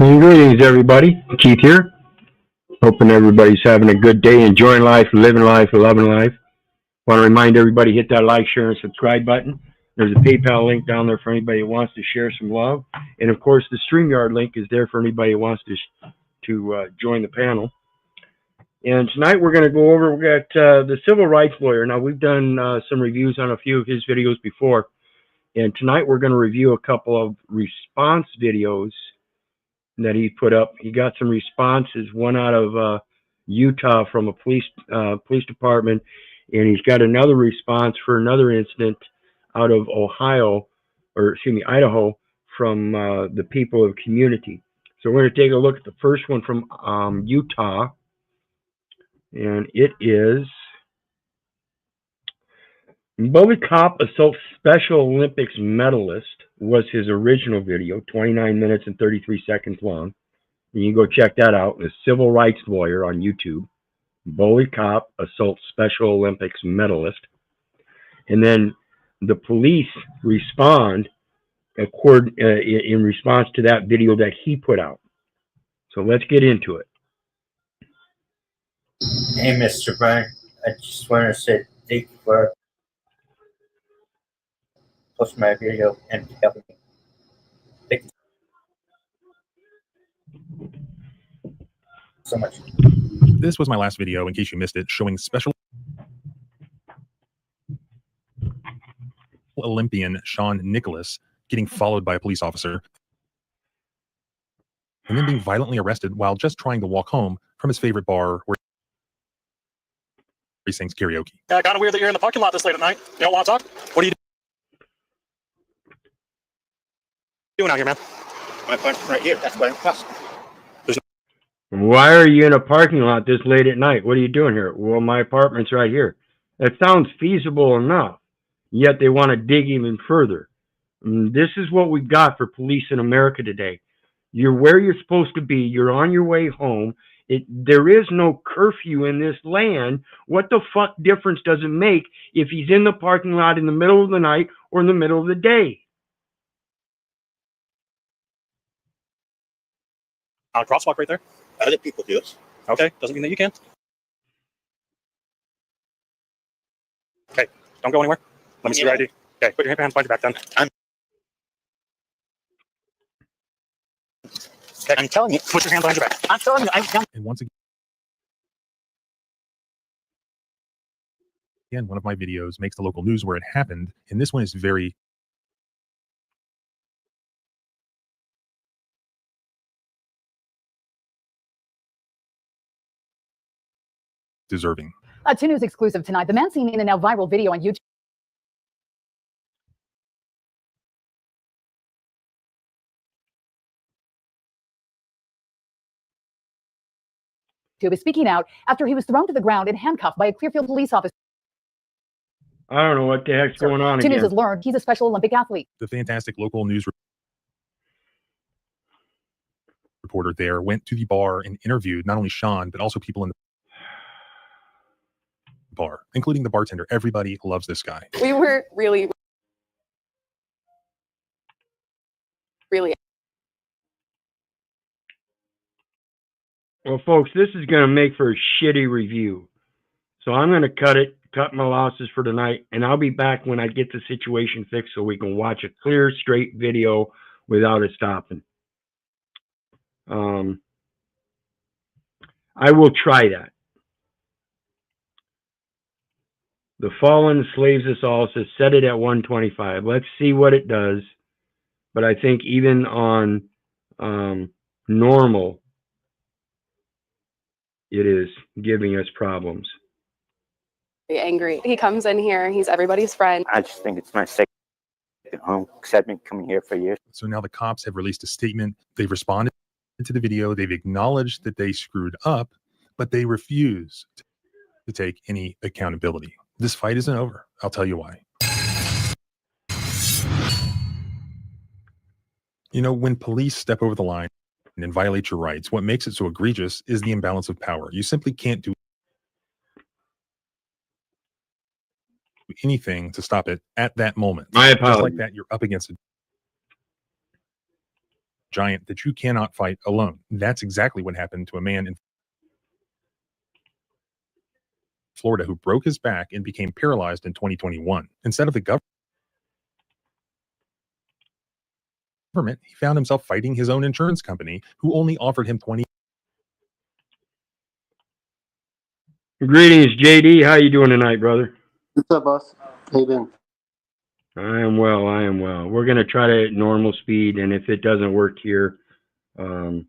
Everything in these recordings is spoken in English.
Greetings, everybody. Keith here. Hoping everybody's having a good day, enjoying life, living life, loving life. Want to remind everybody, hit that like, share, and subscribe button. There's a PayPal link down there for anybody who wants to share some love. And, of course, the StreamYard link is there for anybody who wants to join the panel. And tonight we're going to go over, we got the civil rights lawyer. Now, we've done some reviews on a few of his videos before. And tonight we're going to review a couple of response videos that he put up. He got some responses, one out of Utah from a police department, and he's got another response for another incident out of Idaho, from the people of community. So we're going to take a look at the first one from Utah, and it is Bully Cop Assaults Special Olympics Medalist was his original video, 29 minutes and 33 seconds long. And you can go check that out. The Civil Rights Lawyer on YouTube. Bully Cop Assaults Special Olympics Medalist. And then the police respond in response to that video that he put out. So let's get into it. Hey, Mr. Byrne, I just want to say thank you for posting my video and helping me. Thank you so much. This was my last video, in case you missed it, showing Special Olympian Shawn Nicholas getting followed by a police officer and then being violently arrested while just trying to walk home from his favorite bar where he sings karaoke. Yeah, kind of weird that you're in the parking lot this late at night. You don't want to talk? What are you doing out here, man? My apartment's right here. That's what I'm crossing. Why are you in a parking lot this late at night? What are you doing here? Well, my apartment's right here. That sounds feasible enough, yet they want to dig even further. This is what we've got for police in America today. You're where you're supposed to be. You're on your way home. There is no curfew in this land. What the fuck difference does it make if he's in the parking lot in the middle of the night or in the middle of the day? On a crosswalk right there. Other people do it. Okay, doesn't mean that you can. Okay, don't go anywhere. Let me see your ID. Okay, put your hands behind your back then. I'm telling you. Put your hand behind your back. I'm telling you. And once again, one of my videos makes the local news where it happened, and this one is very deserving. 2 News exclusive tonight. The man seen in a now viral video on YouTube is speaking out after he was thrown to the ground and handcuffed by a Clearfield police officer. I don't know what the heck's going on again. 2 News has learned he's a Special Olympic athlete. The fantastic local news reporter there went to the bar and interviewed not only Shawn, but also people in the bar, including the bartender. Everybody loves this guy. We were really Well, folks, this is going to make for a shitty review. So I'm going to cut my losses for tonight, and I'll be back when I get the situation fixed so we can watch a clear, straight video without it stopping. I will try that. The fallen slaves us all, says set it at 125. Let's see what it does. But I think even on normal, it is giving us problems. angry. He comes in here, he's everybody's friend. I just think it's my second home because I've been coming here for years. So now the cops have released a statement. They've responded to the video. They've acknowledged that they screwed up, but they refuse to take any accountability. This fight isn't over. I'll tell you why. You know, when police step over the line and violate your rights, what makes it so egregious is the imbalance of power. You simply can't do anything to stop it at that moment. My apologies. Just like that, you're up against it. giant that you cannot fight alone. That's exactly what happened to a man in Florida who broke his back and became paralyzed in 2021. Instead of the government, he found himself fighting his own insurance company, who only offered him $20. Greetings, JD. How you doing tonight, brother? What's up, boss? How you been? I am well. I am well. We're going to try to at normal speed, and if it doesn't work here, we're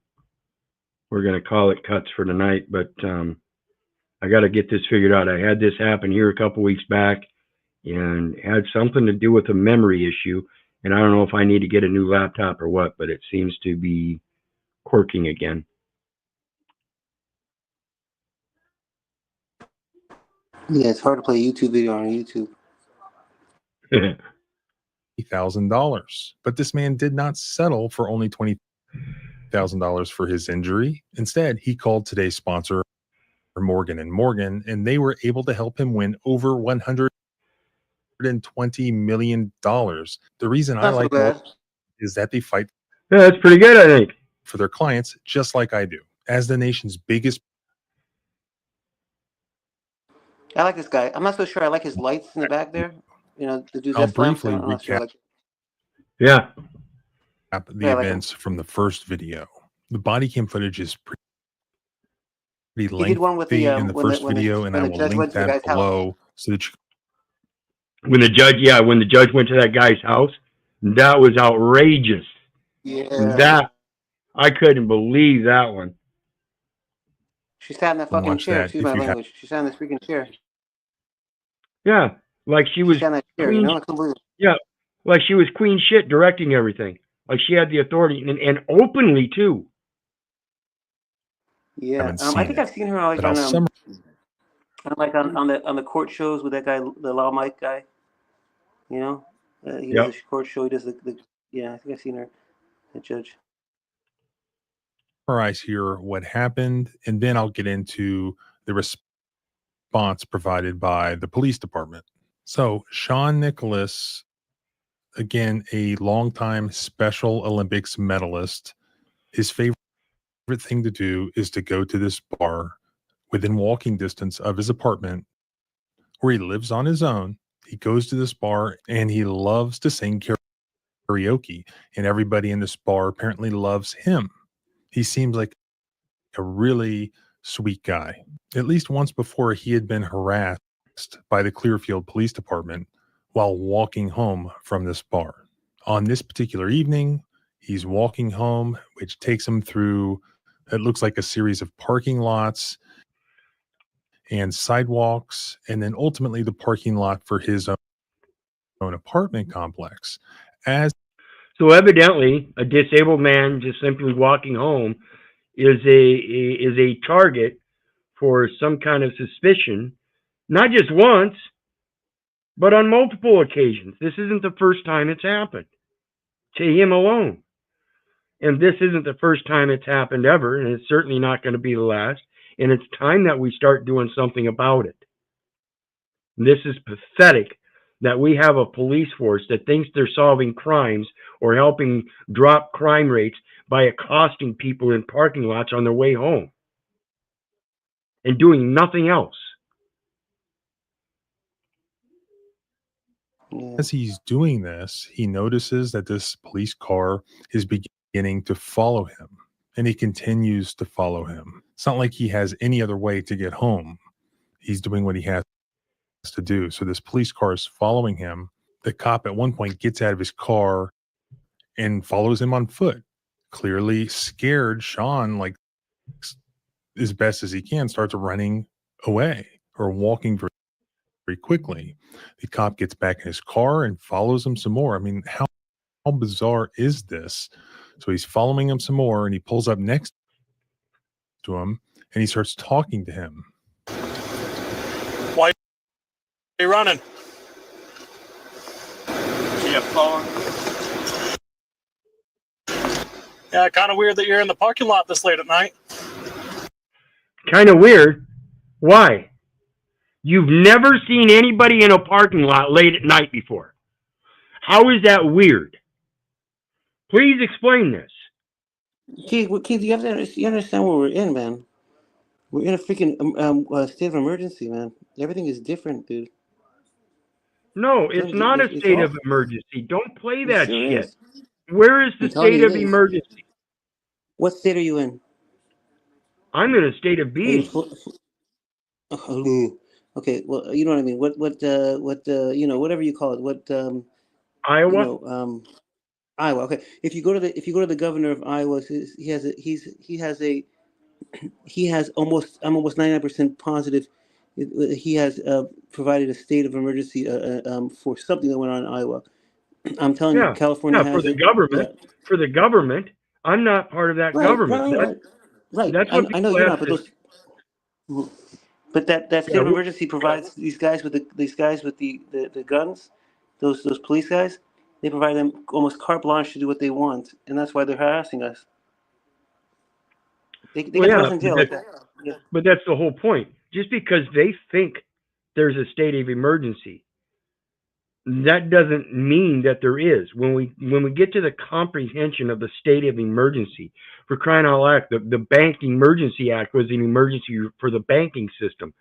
going to call it cuts for tonight. But I got to get this figured out. I had this happen here a couple weeks back, and it had something to do with a memory issue. And I don't know if I need to get a new laptop or what, but it seems to be quirking again. Yeah, it's hard to play a YouTube video on YouTube. $20,000. But this man did not settle for only $20,000 for his injury. Instead, he called today's sponsor, Morgan & Morgan, and they were able to help him win over $120 million. The reason I Not so like bad. Morgan is that they fight Yeah, that's pretty good, I think. for their clients just like I do. As the nation's biggest, I like this guy. I'm not so sure I like his lights in the back there. You know, the dude's I'll desk lamps. briefly I'm not sure I like. Yeah. the Yeah, I like events from the first video. The body cam footage is pretty He did one with lengthy the in the first video, and I when the will judge link went to the that guy's house. below so that you When the judge went to that guy's house, that was outrageous. Yeah. That, I couldn't believe that one. She sat in that can fucking watch chair. that Excuse if my you have. language. She sat in this freaking chair. Yeah, like she She was sat in that chair. queen. You know, I couldn't believe it. Yeah, like she was queen shit directing everything. Like she had the authority and openly too. Yeah. Haven't I seen think it, I've seen her like but I'll on like on the court shows with that guy, the Law Mike guy. You know, he does Yep. a court show. He does the yeah. I think I've seen her, the judge. summarize here what happened, and then I'll get into the response provided by the police department. So Shawn Nicholas, again, a longtime Special Olympics medalist, his favorite thing to do is to go to this bar within walking distance of his apartment where he lives on his own. He goes to this bar and he loves to sing karaoke, and everybody in this bar apparently loves him. He seems like a really sweet guy. At least once before, he had been harassed by the Clearfield Police Department while walking home from this bar. On this particular evening, he's walking home, which takes him through, it looks like a series of parking lots and sidewalks, and then ultimately the parking lot for his own apartment complex. So evidently, a disabled man just simply walking home is a target for some kind of suspicion, not just once, but on multiple occasions. This isn't the first time it's happened to him alone. And this isn't the first time it's happened ever, and it's certainly not going to be the last. And it's time that we start doing something about it. And this is pathetic that we have a police force that thinks they're solving crimes or helping drop crime rates by accosting people in parking lots on their way home and doing nothing else. Yeah. As he's doing this, he notices that this police car is beginning to follow him, and he continues to follow him. It's not like he has any other way to get home. He's doing what he has to do. So this police car is following him. The cop at one point gets out of his car and follows him on foot. Clearly scared, Shawn, like as best as he can, starts running away or walking very quickly. The cop gets back in his car and follows him some more. I mean, how bizarre is this? So he's following him some more, and he pulls up next to him and he starts talking to him. Why are you running? See a phone? Yeah, kind of weird that you're in the parking lot this late at night. Kind of weird. Why? You've never seen anybody in a parking lot late at night before. How is that weird? Please explain this. Keith, you understand what we're in, man. We're in a freaking state of emergency, man. Everything is different, dude. No, it's not a It's state all. of emergency. Don't play It that sure shit. is. Where is the I'm telling state you, it of is. emergency? What state are you in? I'm in a state of Are you? being. Okay, well, you know what I mean. Whatever you call it. Iowa? Iowa. Okay, if you go to the governor of Iowa, he has almost, I'm almost 99% positive he has provided a state of emergency for something that went on in Iowa. I'm telling you, Yeah. California Yeah, for has the it. government. Yeah, For the government. I'm not part of that right, government. right, right, right. That's what I know people you're have not, but to. that Yeah, state of emergency provides these guys with the guns, those police guys. They provide them almost carte blanche to do what they want, and that's why they're harassing us. They well, can throw yeah, us in jail like that. Yeah. but that's the whole point. Just because they think there's a state of emergency, that doesn't mean that there is. When we get to the comprehension of the state of emergency, for crying out loud, the Bank Emergency Act was an emergency for the banking system.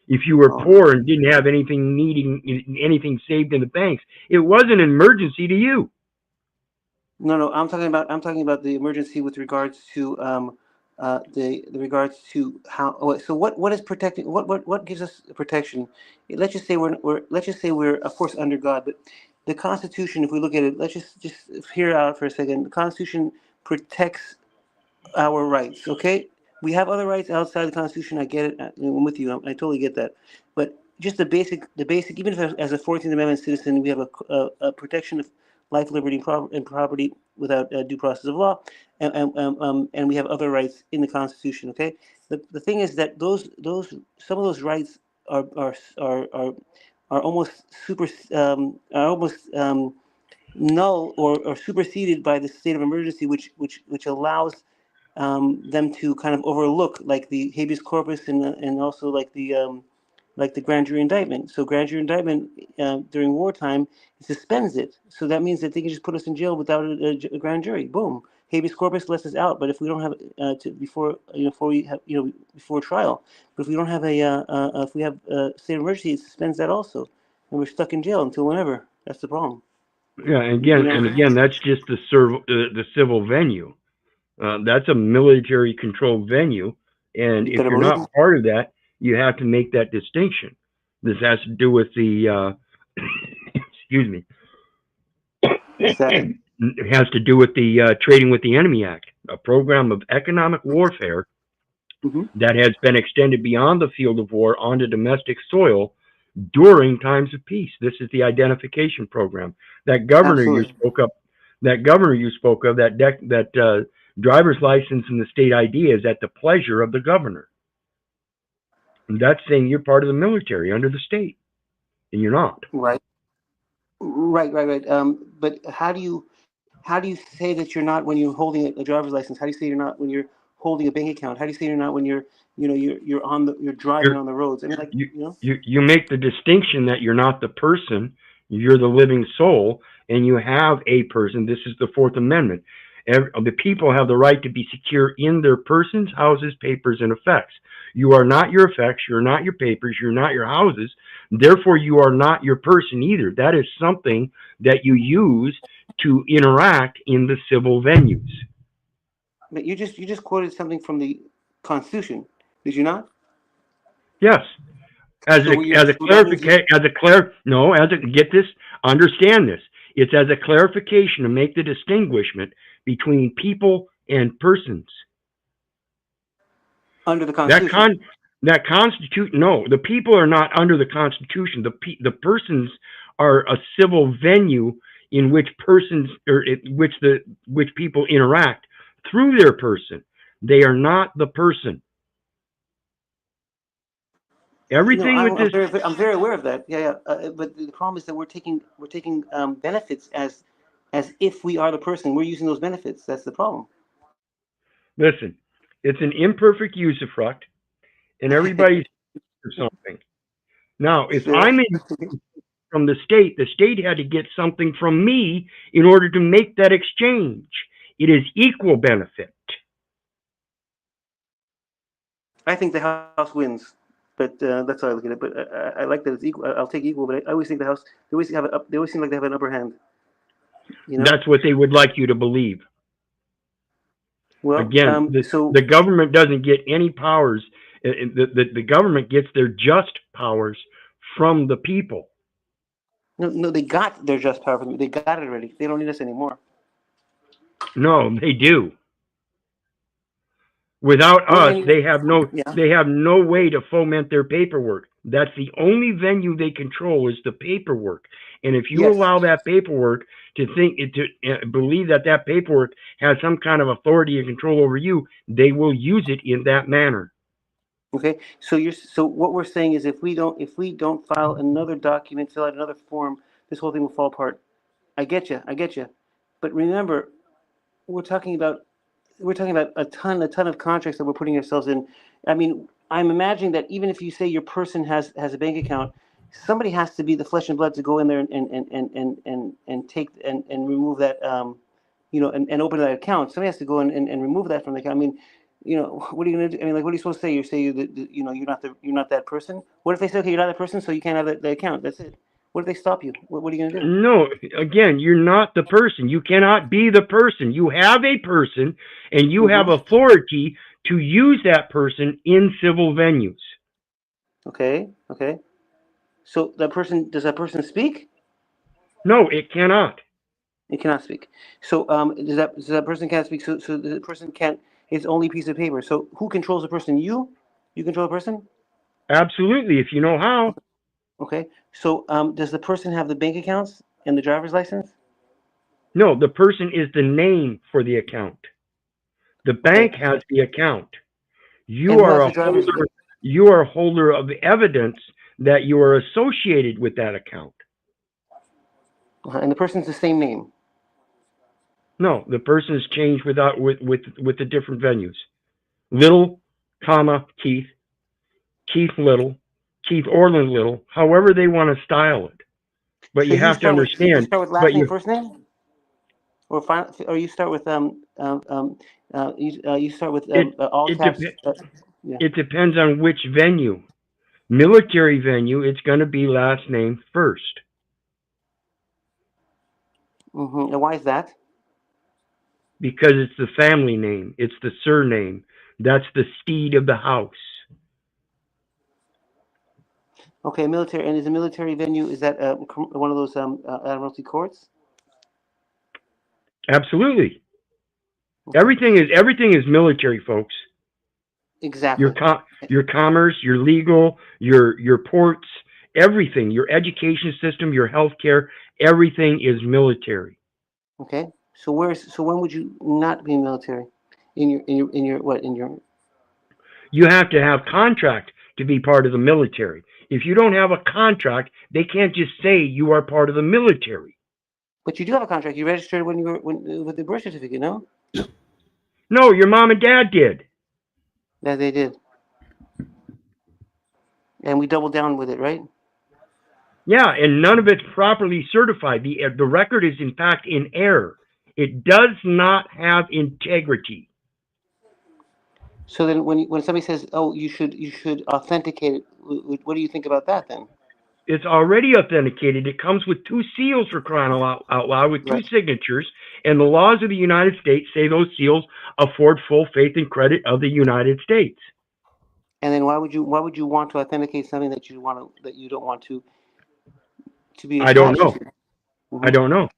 If you were Oh poor no. and didn't have anything saved in the banks, it was an emergency to you. No. I'm talking about the emergency with regards to the regards to how. Oh, so what is protecting? What gives us protection? Let's just say we're of course under God, but the Constitution. If we look at it, let's just hear it out for a second. The Constitution protects our rights. Okay, we have other rights outside the Constitution. I get it. I'm with you. I totally get that. But just the basic. Even if as a 14th Amendment citizen, we have a protection of life, liberty, and property without due process of law, and we have other rights in the Constitution. Okay. The thing is that those some of those rights are are are are, are almost null or superseded by the state of emergency, which allows them to kind of overlook like the habeas corpus and also like the grand jury indictment. So grand jury indictment during wartime suspends it. So that means that they can just put us in jail without a grand jury. Boom, habeas corpus lets us out. But if we don't have before we have before trial, but if we don't have if we have state of emergency, it suspends that also, and we're stuck in jail until whenever. That's the problem. Yeah, You know, and again, that's just the civil venue. That's a military controlled venue, and you if better you're believe not it. part of that, you have to make that distinction. This has to do with the excuse me. Exactly. It has to do with the Trading with the Enemy Act, a program of economic warfare Hmm. that has been extended beyond the field of war onto domestic soil during times of peace. This is the identification program. That governor you Absolutely. spoke up, that governor you spoke of, that driver's license and the state ID is at the pleasure of the governor. And that's saying you're part of the military under the state, and you're not. Right. Right. But how do you say that you're not when you're holding a driver's license? How do you say you're not when you're holding a bank account? How do you say you're not when you're driving You're on the roads? I mean, like you you make the distinction that you're not the person, you're the living soul, and you have a person. This is the Fourth Amendment. The people have the right to be secure in their persons, houses, papers, and effects. You are not your effects, you're not your papers, you're not your houses, therefore you are not your person either. That is something that you use to interact in the civil venues. but you just quoted something from the Constitution, did you not? Yes. As So a as a so that means clarification, get this, understand this. It's as a clarification to make the distinguishment between people and persons. under the That Constitution. con that constitute no, the people are not under the Constitution. The persons are a civil venue in which persons or which people interact through their person. They are not the person. Everything with this. I'm very aware of that. Yeah. But the problem is that we're taking benefits as if we are the person. We're using those benefits. That's the problem. Listen, it's an imperfect usufruct, and everybody's for something. Now, if Yeah. I'm in from the state had to get something from me in order to make that exchange. It is equal benefit. I think the House wins, but that's how I look at it. But I like that it's equal. I'll take equal, but I always think the House. They always have they always seem like they have an upper hand. You know. That's what they would like you to believe. Well, Again, so the government doesn't get any powers. The government gets their just powers from the people. no, no, they got their just power from me. They got it already. They don't need us anymore. No, they do. Without Well, us, anyway, yeah. they have no way to foment their paperwork. That's the only venue they control is the paperwork. And if you Yes. allow that paperwork to believe that that paperwork has some kind of authority and control over you, they will use it in that manner. Okay. So what we're saying is if we don't file another document, fill out another form, this whole thing will fall apart. I get you. I get you. But remember, we're talking about a ton of contracts that we're putting ourselves in. I mean, I'm imagining that even if you say your person has a bank account, somebody has to be the flesh and blood to go in there and take and remove that and open that account. Somebody has to go in and remove that from the account. I mean, what are you gonna do? I mean, like, what are you supposed to say? You say you're not that person. What if they say, okay, you're not that person, so you can't have the account? That's it. What if they stop you? What are you gonna do? No, again, you're not the person. You cannot be the person. You have a person and you have Mm-hmm. authority to use that person in civil venues. Okay. Okay. So does that person speak? No, it cannot. It cannot speak. So does that person can't speak? So the person can't. It's only a piece of paper. So who controls the person? You? You control the person? Absolutely, if you know how. Okay. So does the person have the bank accounts and the driver's license? No, the person is the name for the account. The Okay. bank has the account. And You who are has a the driver's? holder. You are a holder of evidence that you are associated with that account. And the person's the same name. No, the person is changed with the different venues. Little, comma Keith, Keith Little, Keith Orland Little, however they want to style it. But So you have to you understand. start with But last name, first name, or you start with you start with it all it caps. dep- Yeah. it depends on which venue. Military venue, it's going to be last name first And why is that? because it's the family name, it's the surname. That's the steed of the house. Okay, military. And is a military venue, is that one of those admiralty courts? Absolutely. Okay, Everything is military, folks. exactly. Your commerce, your legal, your ports, everything, your education system, your healthcare, everything is military. Okay, so when would you not be military? In your You have to have contract to be part of the military. If you don't have a contract, they can't just say you are part of the military. but you do have a contract. You registered when you were with the birth certificate, no? No, your mom and dad did. That they did, and we doubled down with it, right? Yeah, and none of it's properly certified. The record is in fact in error. It does not have integrity. So then, when somebody says, "Oh, you should authenticate it," what do you think about that then? It's already authenticated. It comes with two seals for crying out loud, with two Right. signatures. And the laws of the United States say those seals afford full faith and credit of the United States. And then why would you want to authenticate something that you don't want to be I don't attached know. to? I Hmm. don't know.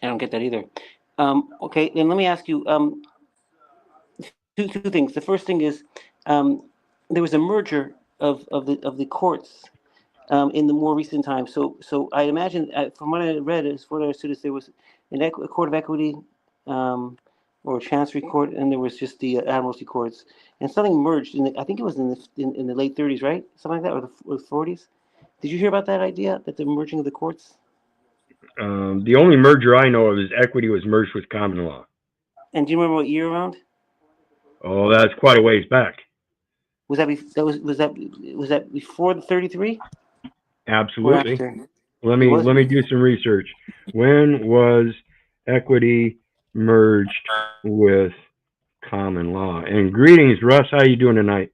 I don't get that either. Okay, then let me ask you two things. The first thing is there was a merger of the courts in the more recent times. So I imagine from what I read, as what I understood, is there was a court of equity or a chancery court, and there was just the admiralty courts, and something merged. I think it was in the late 30s, right? Something like that, or the 40s. Did you hear about that idea that the merging of the courts? The only merger I know of is equity was merged with common law. And do you remember what year around? Oh, that's quite a ways back. Was that was that before the 33 or Absolutely. after? Let It me was let me do some research. When was equity merged with common law? And greetings, Russ. How you doing tonight?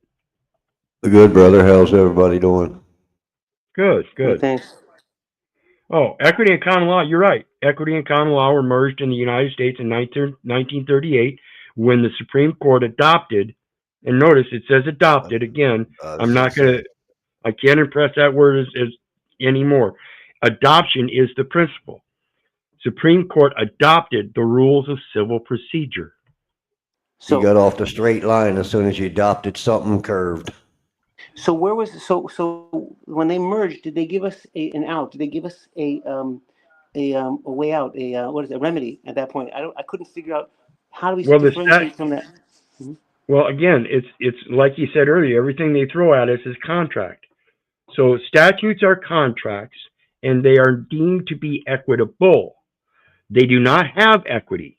Good, brother. How's everybody doing? Good, Good, good. thanks. Oh, equity and common law, you're right. Equity and common law were merged in the United States in 1938 when the Supreme Court adopted, and notice it says adopted again. I'm This not is going to, I can't impress that word as anymore. Adoption is the principle. Supreme Court adopted the rules of civil procedure. you So, got off the straight line as soon as you adopted something curved. so where was so when they merged, did they give us an out? Did they give us a way out? What is it, a remedy at that point? I couldn't figure out how do we Well, differentiate from that. well, again, it's like you said earlier, everything they throw at us is contract. So statutes are contracts and they are deemed to be equitable. They do not have equity.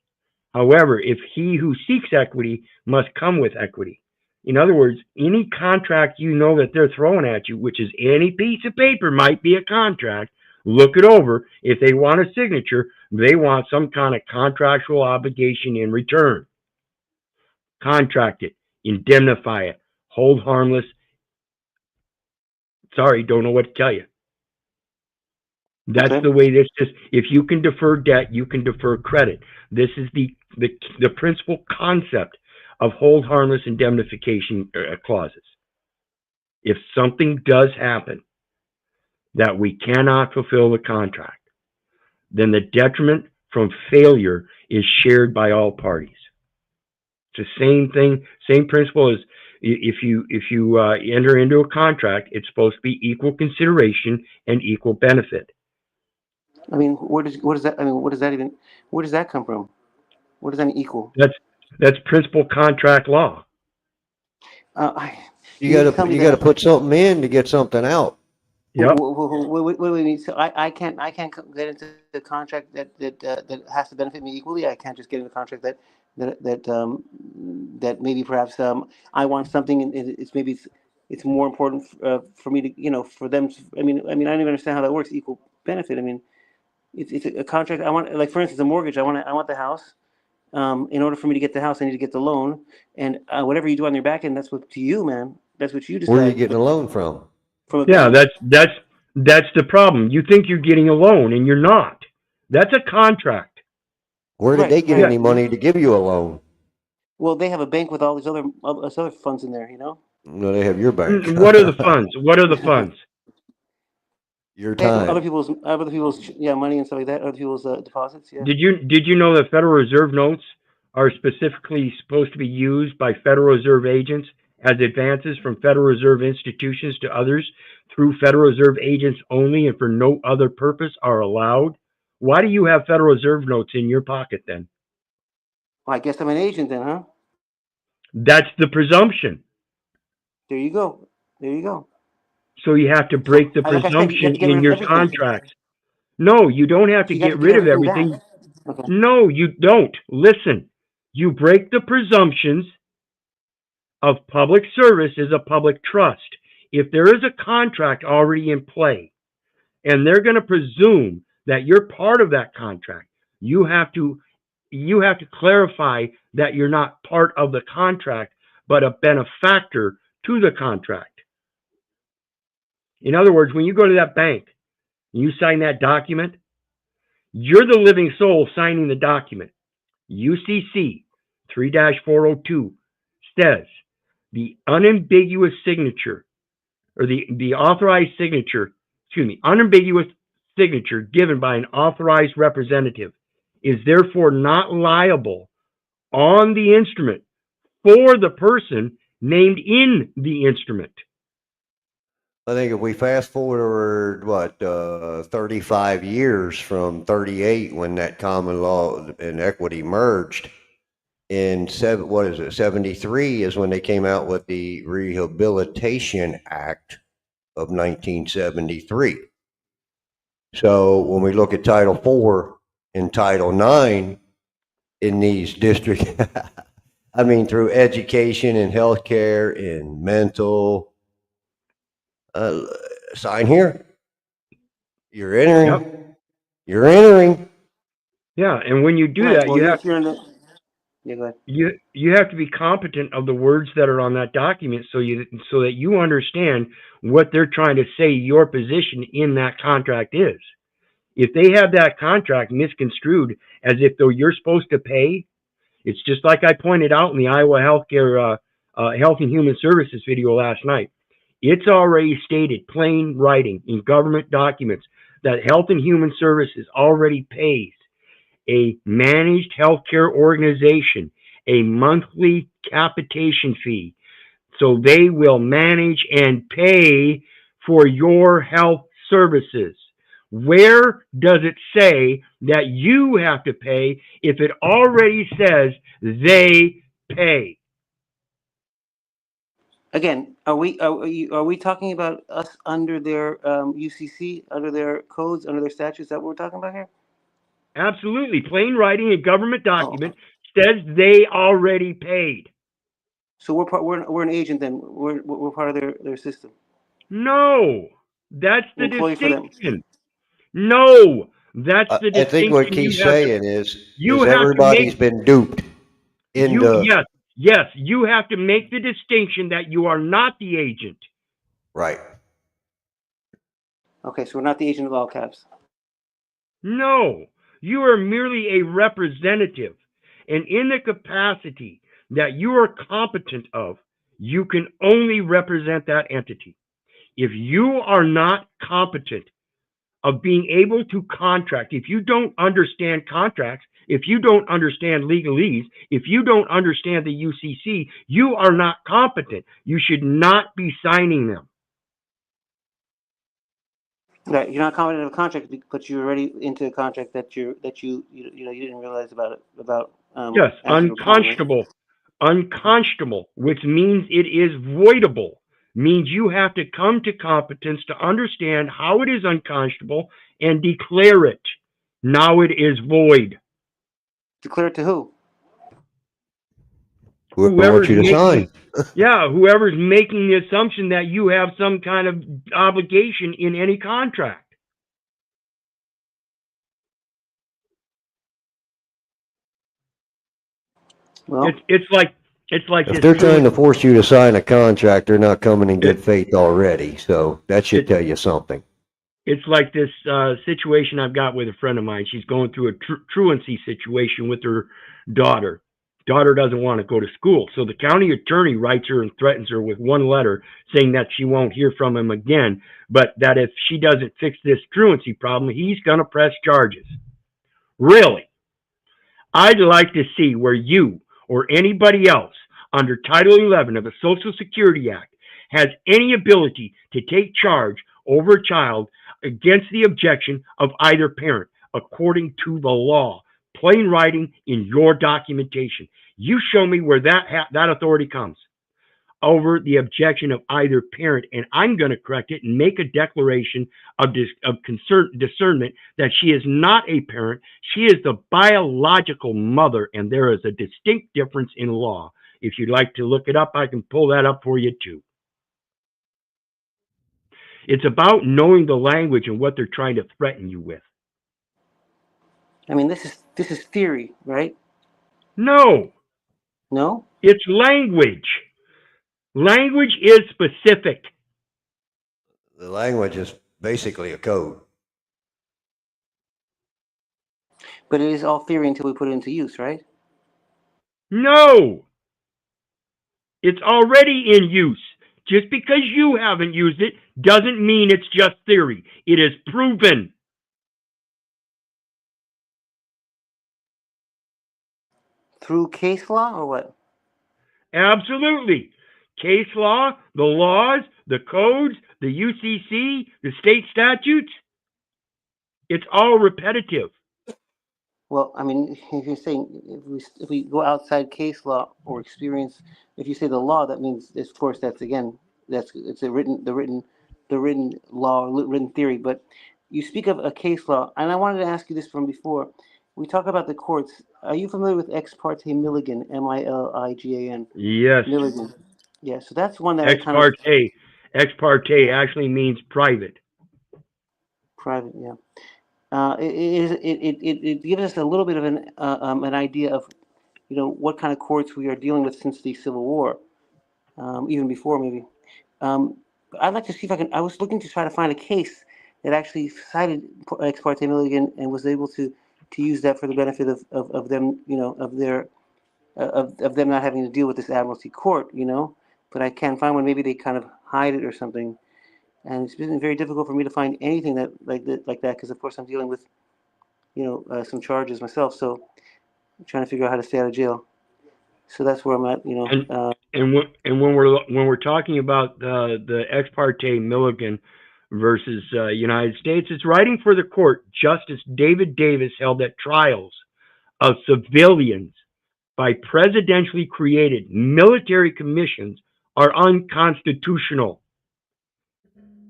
However, if he who seeks equity must come with equity. In other words, any contract you know that they're throwing at you, which is any piece of paper might be a contract, look it over. If they want a signature, they want some kind of contractual obligation in return. Contract it, indemnify it, hold harmless. Sorry, don't know what to tell you. That's Okay. the way this is. If you can defer debt, you can defer credit. This is the principal concept of hold harmless indemnification clauses. If something does happen that we cannot fulfill the contract, then the detriment from failure is shared by all parties. It's the same thing, same principle as if you enter into a contract, it's supposed to be equal consideration and equal benefit. I mean, what does that? I mean, what does that even? Where does that come from? What does that mean equal? That's principal contract law. I, You you mean to tell me you gotta that? put something in to get something out. Yep. What do you mean? So I can't get into the contract that has to benefit me equally. I can't just get into a contract that maybe perhaps I want something and it's maybe it's more important for me to for them. I don't even understand how that works. Equal benefit. I mean, it's a contract. I want, like, for instance, a mortgage. I want the house. In order for me to get the house, I need to get the loan, and whatever you do on your back end, that's up to you, man. That's what you Where are you decide. getting a loan from? From a Yeah, bank. that's the problem. You think you're getting a loan and you're not. That's a contract. Where did Right, they get Yeah. any money to give you a loan? Well, they have a bank with all these other funds in there, No, they have your bank. What are the funds? What are the funds? Your They have time. other people's money and stuff like that. Other people's deposits. Yeah. Did you know that Federal Reserve notes are specifically supposed to be used by Federal Reserve agents as advances from Federal Reserve institutions to others through Federal Reserve agents only and for no other purpose are allowed? Why do you have Federal Reserve notes in your pocket then? Well, I guess I'm an agent then, huh? That's the presumption. There you go. There you go. So you have to So, break the like I said, you have presumption to get rid in of your everything. contracts. No, you don't have So to you have get to give rid of everything back. everything. Okay. No, you don't. Listen, you break the presumptions of public service is a public trust. If there is a contract already in play and they're going to presume that you're part of that contract, you have to clarify that you're not part of the contract but a benefactor to the contract. In other words, when you go to that bank and you sign that document, you're the living soul signing the document. UCC 3-402 says the unambiguous signature or the authorized signature, unambiguous signature given by an authorized representative is therefore not liable on the instrument for the person named in the instrument. I think if we fast forward, 35 years from 38 when that common law and equity merged, in 73 is when they came out with the Rehabilitation Act of 1973. So when we look at Title IV and Title IX in these districts, I mean, through education and healthcare and mental, sign here. You're entering. Yep. You're entering. Yeah, and when you do Right. that, Well, you have you're in the. Yeah, go ahead. You have to be competent of the words that are on that document so that you understand what they're trying to say your position in that contract is. If they have that contract misconstrued as if though you're supposed to pay, it's just like I pointed out in the Iowa Healthcare Health and Human Services video last night. It's already stated, plain writing in government documents, that Health and Human Services already pays a managed healthcare organization a monthly capitation fee. So they will manage and pay for your health services. Where does it say that you have to pay if it already says they pay? Again, are we talking about us under their UCC, under their codes, under their statutes? Is that what we're talking about here? Absolutely. Plain writing, a government Oh, document says they already paid. so we're an agent then. We're part of their system. No, that's the Employee for them. distinction. No, that's the I think what distinction he's saying is you have to everybody's make. been duped into, Yes, you have to make the distinction that you are not the agent. right. Okay, so we're not the agent of all caps. No, you are merely a representative. And in the capacity that you are competent of, you can only represent that entity. If you are not competent of being able to contract, if you don't understand contracts, if you don't understand legalese, if you don't understand the UCC, you are not competent. You should not be signing them. Right, you're not confident of a contract, but you're already into a contract that you didn't realize about Yes, as you were playing, right? unconscionable. Unconscionable, which means it is voidable, means you have to come to competence to understand how it is unconscionable and declare it. Now it is void. Declare it to who? Whoever wants Whoever's you to making, sign. whoever's making the assumption that you have some kind of obligation in any contract. Well, It's like If this they're trying to truancy. force you to sign a contract, they're not coming in good It, faith already. So that should it, tell you something. it's like this situation I've got with a friend of mine. She's going through a truancy situation with her daughter. Daughter doesn't want to go to school, so the county attorney writes her and threatens her with one letter saying that she won't hear from him again, but that if she doesn't fix this truancy problem, he's going to press charges. Really? I'd like to see where you or anybody else under Title 11 of the Social Security Act has any ability to take charge over a child against the objection of either parent, according to the law. Plain writing in your documentation. You show me where that authority comes over the objection of either parent, and I'm going to correct it and make a declaration of discernment that she is not a parent. She is the biological mother, and there is a distinct difference in law. If you'd like to look it up, I can pull that up for you too. It's about knowing the language and what they're trying to threaten you with. I mean, this is theory, right? No, No? it's language. Language is specific. The language is basically a code. But it is all theory until we put it into use, right? No, it's already in use. Just because you haven't used it doesn't mean it's just theory. It is proven. Through case law or what? Absolutely. Case law, the laws, the codes, the UCC, the state statutes, it's all repetitive. Well, I mean, if you're saying if we go outside case law or experience, if you say the law, that means, of course, it's a written law, written theory. But you speak of a case law, and I wanted to ask you this from before. We talk about the courts. Are you familiar with Ex parte Milligan, Milligan? Yes. Milligan. Yeah, so that's one that I Ex kind of parte. Ex parte actually means private. private. Yeah, it gives us a little bit of an idea of, what kind of courts we are dealing with since the Civil War, even before maybe. I'd like to see if I was looking to try to find a case that actually cited ex parte Milligan and was able to use that for the benefit of them, of their of them not having to deal with this admiralty court, But I can't find one. Maybe they kind of hide it or something. And it's been very difficult for me to find anything that like that because of course I'm dealing with some charges myself, so I'm trying to figure out how to stay out of jail. So that's where I'm at, And when we're talking about the ex parte Milligan versus United States, it's writing for the court. Justice David Davis held that trials of civilians by presidentially created military commissions are unconstitutional.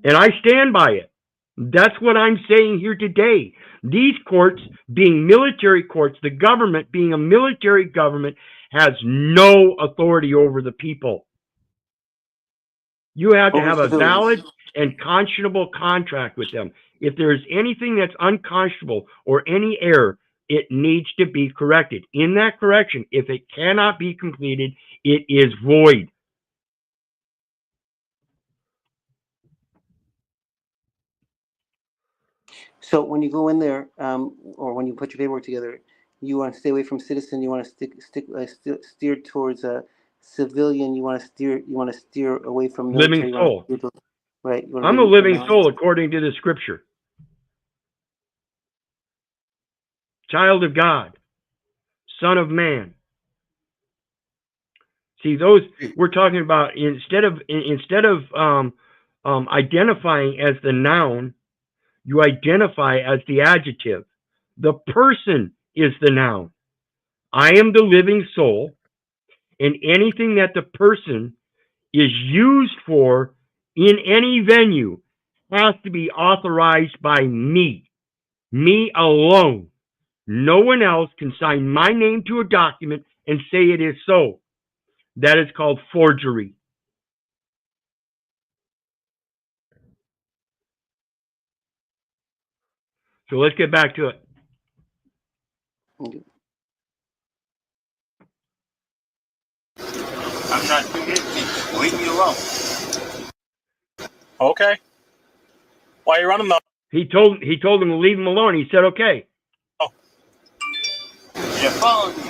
And I stand by it. That's what I'm saying here today. These courts being military courts, the government being a military government, has no authority over the people. You have to have a valid and conscionable contract with them. If there is anything that's unconscionable or any error, it needs to be corrected. In that correction, if it cannot be completed, it is void. So when you go in there, or when you put your paperwork together, you want to stay away from citizen. You want to steer towards a civilian. You want to steer away from military. Living soul. Right. I'm a living soul according to the scripture. Child of God, Son of Man. See, those we're talking about. Instead of identifying as the noun, you identify as the adjective. The person is the noun. I am the living soul, and anything that the person is used for in any venue has to be authorized by me alone. No one else can sign my name to a document and say it is so. That is called forgery. So let's get back to it. I'm not doing anything. Leave me alone. Okay. Why are you running though? He told him to leave him alone. He said, okay. Oh. You're following me.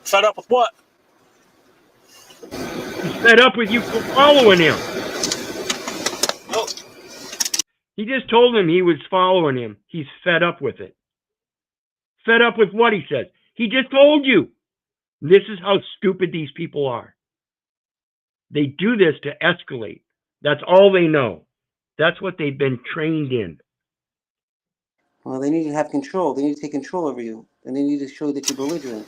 Fed up with what? He's fed up with you following him. No. He just told him he was following him. He's fed up with it. Fed up with what he said. He just told you. This is how stupid these people are. They do this to escalate. That's all they know. That's what they've been trained in. Well, they need to have control. They need to take control over you, and they need to show that you're belligerent.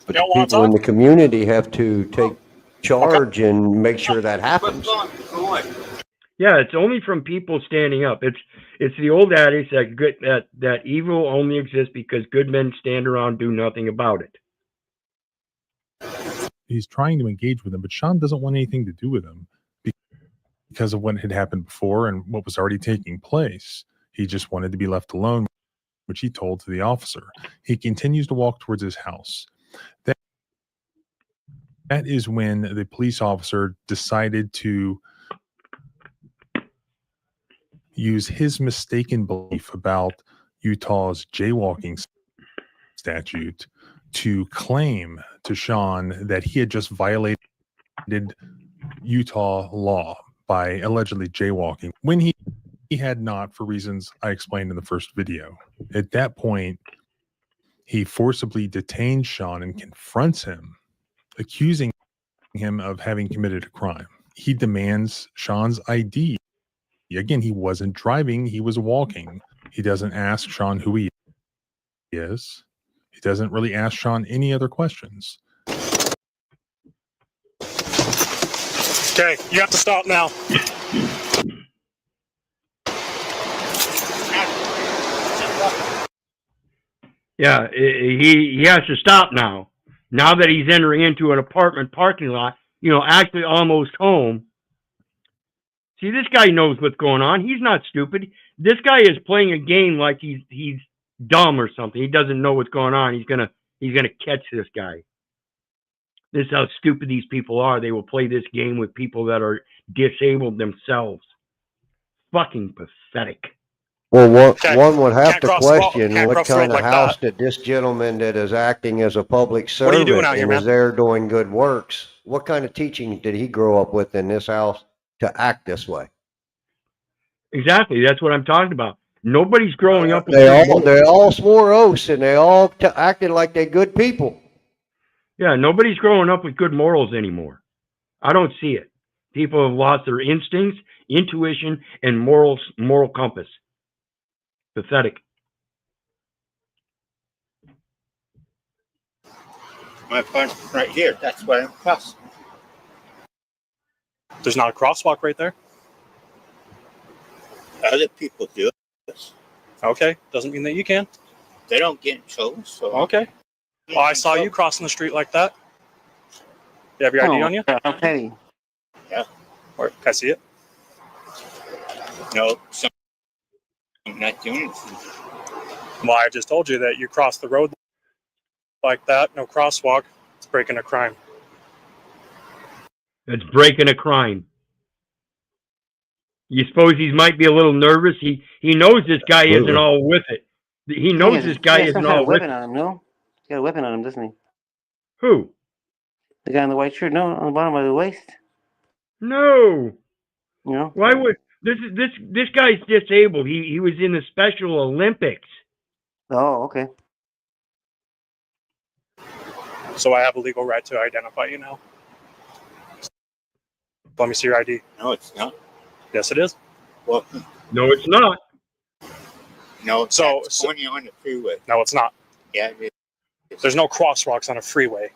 But the people in the community have to take charge and make sure that happens. Yeah, it's only from people standing up. It's the old adage that evil only exists because good men stand around and do nothing about it. He's trying to engage with him, but Sean doesn't want anything to do with him because of what had happened before and what was already taking place. He just wanted to be left alone, which he told to the officer. He continues to walk towards his house. That is when the police officer decided to use his mistaken belief about Utah's jaywalking statute to claim to Sean that he had just violated Utah law by allegedly jaywalking when he had not, for reasons I explained in the first video. At that point, he forcibly detains Sean and confronts him, accusing him of having committed a crime. He demands Sean's ID. Again, he wasn't driving, he was walking. He doesn't ask Sean who he is. He doesn't really ask Sean any other questions. Okay, you have to stop now. Yeah, he has to stop now. Now that he's entering into an apartment parking lot, actually almost home. See, this guy knows what's going on. He's not stupid. This guy is playing a game like he's dumb or something. He doesn't know what's going on. He's gonna catch this guy. This is how stupid these people are. They will play this game with people that are disabled themselves. Fucking pathetic. Well, Okay. one would have Can't to cross the road. question Can't what cross the road kind of like house that. did this gentleman that is acting as a public What are you doing servant out here, and is man? there doing good works? What kind of teaching did he grow up with in this house to act this way? Exactly. That's what I'm talking about. Nobody's growing up with They all swore oaths and they all acted like they're good people. Yeah, nobody's growing up with good morals anymore. I don't see it. People have lost their instincts, intuition, and moral compass. Pathetic. My phone right here. That's why I'm crossing. There's not a crosswalk right there. Other people do this. Okay. Doesn't mean that you can. They don't get in trouble. So Okay. Oh, I saw you crossing the street like that. You have your ID on you? I'm petty. Or can I see it? No, I'm not doing anything. Well, I just told you that you crossed the road like that. No crosswalk. It's breaking a crime. That's breaking a crime. You suppose he might be a little nervous? He knows this guy isn't all with it. He knows this guy isn't all with weapon it. on him, no? He's got a weapon on him, doesn't he? Who? The guy in the white shirt, no, on the bottom of the waist. No. You know? Why would this guy's disabled? He was in the Special Olympics. Oh, okay. So I have a legal right to identify you now. Let me see your ID. No, it's not. Yes, it is. Well, No, it's not. no. So- That's when you're on the freeway. No, it's not. Yeah, it is. There's no crosswalks on a freeway.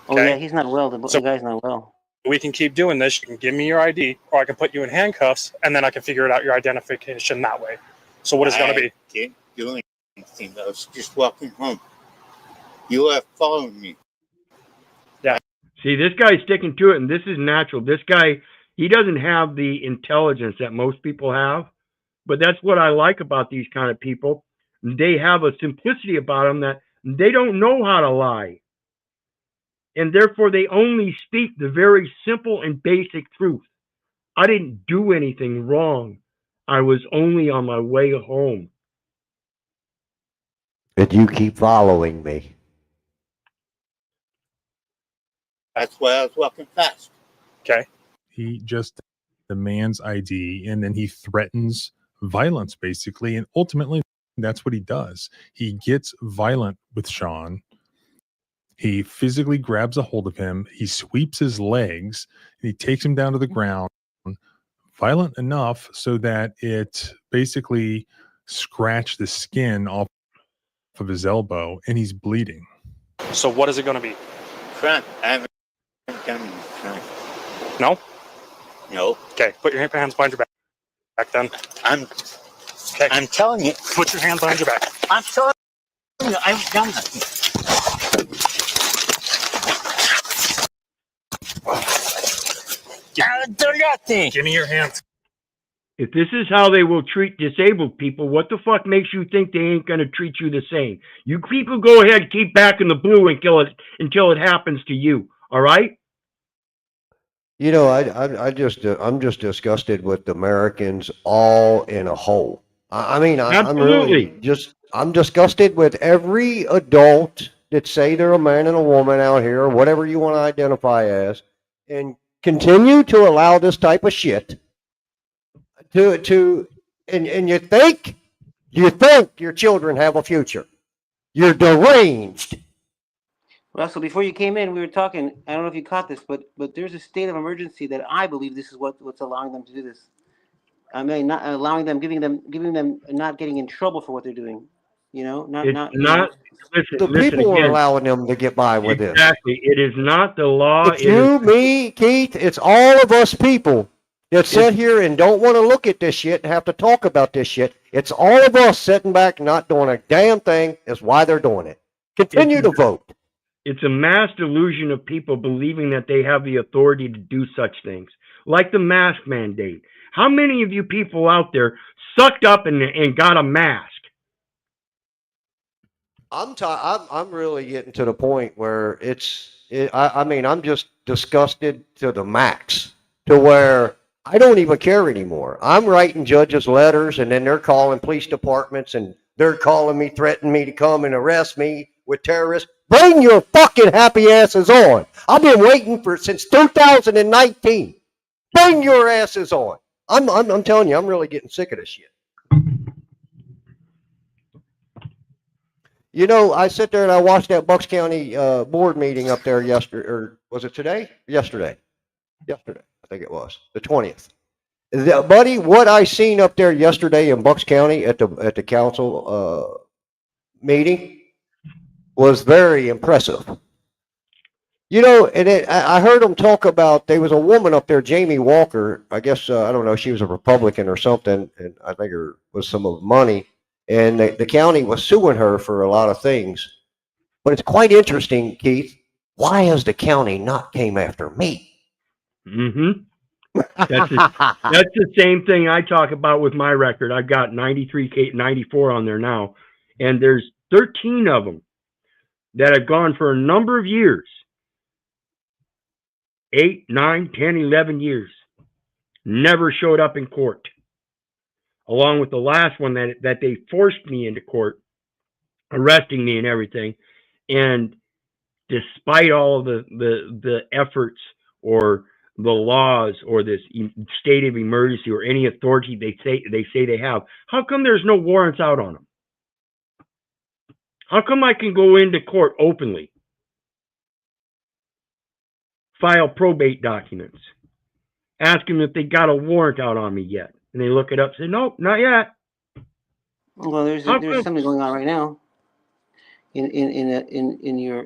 Oh, Okay. yeah, he's not well. The guy's not well. We can keep doing this. You can give me your ID, or I can put you in handcuffs, and then I can figure it out your identification that way. So what is it going to be? I didn't do anything. I was just walking home. You are following me. See, this guy's sticking to it, and this is natural. This guy, he doesn't have the intelligence that most people have, but that's what I like about these kind of people. They have a simplicity about them that they don't know how to lie. And therefore, they only speak the very simple and basic truth. I didn't do anything wrong. I was only on my way home. And you keep following me. That's why I was walking fast. Okay. He just demands ID and then he threatens violence, basically. And ultimately, that's what he does. He gets violent with Sean. He physically grabs a hold of him. He sweeps his legs and he takes him down to the ground, violent enough so that it basically scratched the skin off of his elbow and he's bleeding. So what is it going to be? Crime. I haven't done any crime. No? No. Okay. Put your hands behind your back then. I'm telling you. Put your hands behind your back. I'm telling you. I haven't done nothing. I haven't done nothing. Give me your hands. If this is how they will treat disabled people, what the fuck makes you think they ain't going to treat you the same? You people go ahead and keep back in the blue until it happens to you. All right? You know, I'm just disgusted with Americans all in a whole. I'm really I'm disgusted with every adult that say they're a man and a woman out here, or whatever you want to identify as, and continue to allow this type of shit and you think your children have a future. You're deranged. Russell, before you came in, we were talking. I don't know if you caught this, but there's a state of emergency that I believe this is what's allowing them to do this. I mean, not allowing them, giving them, not getting in trouble for what they're doing. You know, The people are allowing them to get by with this. Exactly. It is not the law. It's you, me, Keith. It's all of us people that sit here and don't want to look at this shit and have to talk about this shit. It's all of us sitting back not doing a damn thing. Is why they're doing it. Continue to vote. It's a mass delusion of people believing that they have the authority to do such things, like the mask mandate. How many of you people out there sucked up and got a mask? I'm really getting to the point where I mean, I'm just disgusted to the max, to where I don't even care anymore. I'm writing judges letters, and then they're calling police departments, and they're calling me, threatening me to come and arrest me with terrorists. Bring your fucking happy asses on. I've been waiting since 2019. Bring your asses on. I'm telling you, I'm really getting sick of this shit. You know, I sit there and I watched that Bucks County board meeting up there yesterday, or was it today? Yesterday, I think it was the 20th. Buddy, what I seen up there yesterday in Bucks County at the council meeting was very impressive. You know, and I heard them talk about, there was a woman up there, Jamie Walker. I guess I don't know, she was a Republican or something, and I think there was some of money, and the county was suing her for a lot of things. But it's quite interesting, Keith. Why has the county not came after me? Mm-hmm. That's the same thing I talk about with my record. I've got 93, 94 on there now, and there's 13 of them that have gone for a number of years. 8, 9, 10, 11 years. Never showed up in court. Along with the last one that they forced me into court, arresting me and everything. And despite all the efforts or the laws or this state of emergency or any authority they say they have, how come there's no warrants out on them? How come I can go into court openly, file probate documents, ask them if they got a warrant out on me yet, and they look it up, and say nope, not yet. Well, there's something going on right now. In your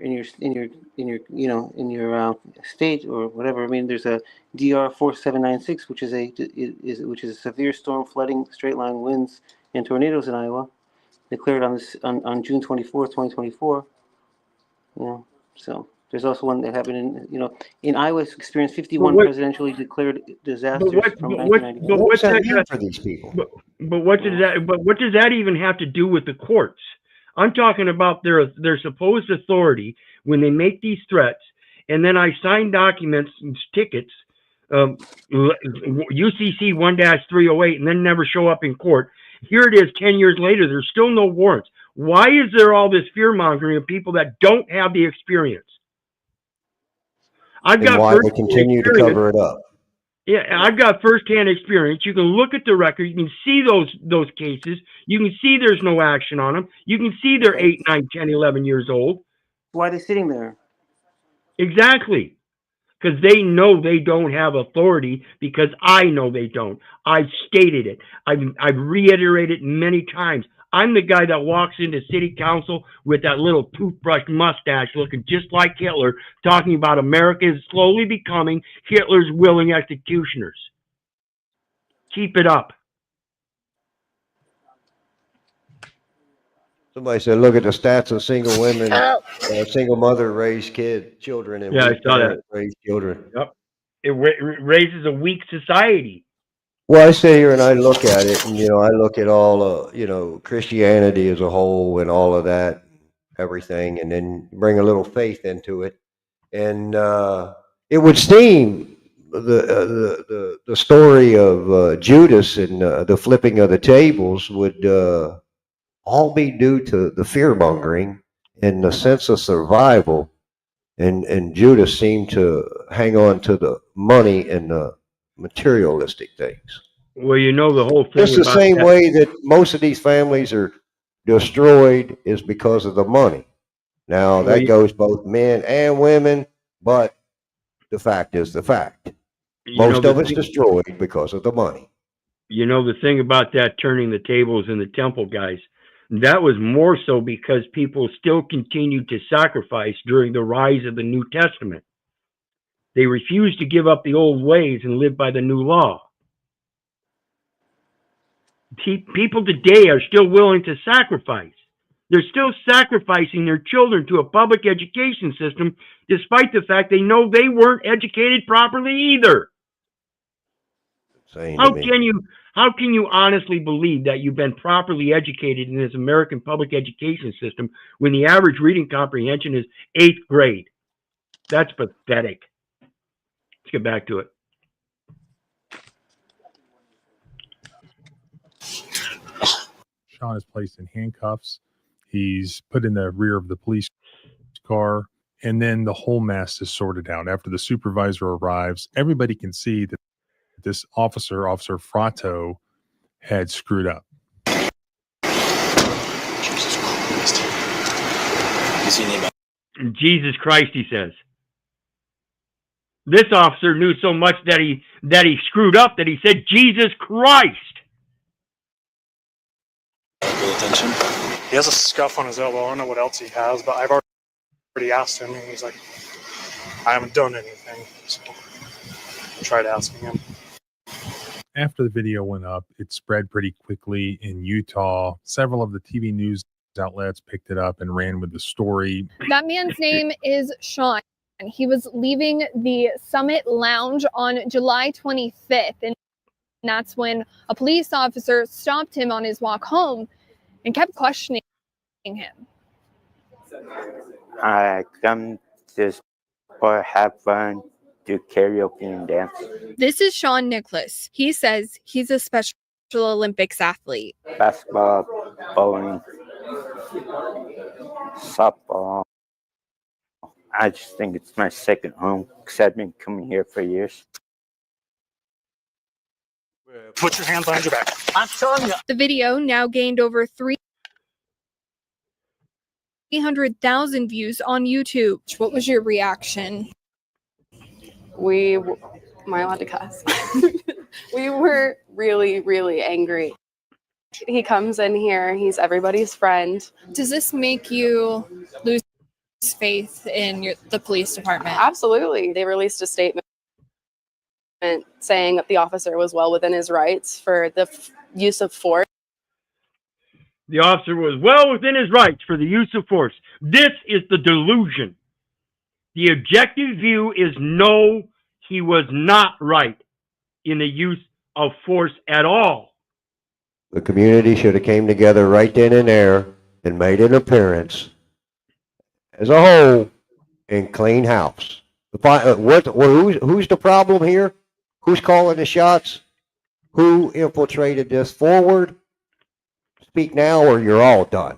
state or whatever. I mean, there's a DR 4796, which is a severe storm, flooding, straight line winds, and tornadoes in Iowa, declared on June 24th, 2024. You know, so there's also one that happened in Iowa. Experienced 51 presidentially declared disasters from 1990. What does that mean for these people? But what does that even have to do with the courts? I'm talking about their supposed authority when they make these threats, and then I sign documents and tickets, UCC 1-308, and then never show up in court. Here it is 10 years later, there's still no warrants. Why is there all this fear-mongering of people that don't have the experience? And why they continue to cover it up? Yeah, I've got firsthand experience. You can look at the record. You can see those cases. You can see there's no action on them. You can see they're 8, 9, 10, 11 years old. Why are they sitting there? Exactly. Because they know they don't have authority, because I know they don't. I've stated it. I've reiterated many times. I'm the guy that walks into city council with that little toothbrush mustache looking just like Hitler, talking about America is slowly becoming Hitler's willing executioners. Keep it up. Somebody said, look at the stats of single women, single mother raised children, and I saw that. Raised children. Yep. It raises a weak society. Well, I sit here and I look at it, and I look at all Christianity as a whole and all of that, everything, and then bring a little faith into it, and it would seem the story of Judas and the flipping of the tables would all be due to the fear mongering and the sense of survival, and Judas seemed to hang on to the money and the materialistic things. Well, the whole thing. Just the same way that most of these families are destroyed is because of the money. Now, that goes both men and women, but the fact is the fact. Most of it's destroyed because of the money. The thing about that turning the tables in the temple, guys, that was more so because people still continued to sacrifice during the rise of the New Testament. They refused to give up the old ways and live by the new law. People today are still willing to sacrifice. They're still sacrificing their children to a public education system, despite the fact they know they weren't educated properly either. saying to me. How can you honestly believe that you've been properly educated in this American public education system when the average reading comprehension is 8th grade? That's pathetic. Let's get back to it. Sean is placed in handcuffs. He's put in the rear of the police car, and then the whole mess is sorted out. After the supervisor arrives, everybody can see that this officer, Officer Frato, had screwed up. Jesus Christ. Is he named? Jesus Christ, he says. This officer knew so much that he screwed up that he said Jesus Christ. Pay attention. He has a scuff on his elbow. I don't know what else he has, but I've already asked him, and he's like, I haven't done anything. So I tried asking him. After the video went up, it spread pretty quickly in Utah. Several of the TV news outlets picked it up and ran with the story. That man's name is Sean. He was leaving the Summit Lounge on July 25th, and that's when a police officer stopped him on his walk home and kept questioning him. I come just for have fun, do karaoke and dance. This is Sean Nicholas. He says he's a Special Olympics athlete. Basketball, bowling, softball. I just think it's my second home because I've been coming here for years. Put your hands behind your back. I'm telling you. The video now gained over 300,000 views on YouTube. What was your reaction? Am I allowed to cuss? We were really, really angry. He comes in here, he's everybody's friend. Does this make you lose faith in the police department? Absolutely. They released a statement saying that the officer was well within his rights for the use of force. The officer was well within his rights for the use of force. This is the delusion. The objective view is no, he was not right in the use of force at all. The community should have came together right then and there and made an appearance as a whole and clean house. Who's the problem here? Who's calling the shots? Who infiltrated this forward? Speak now or you're all done.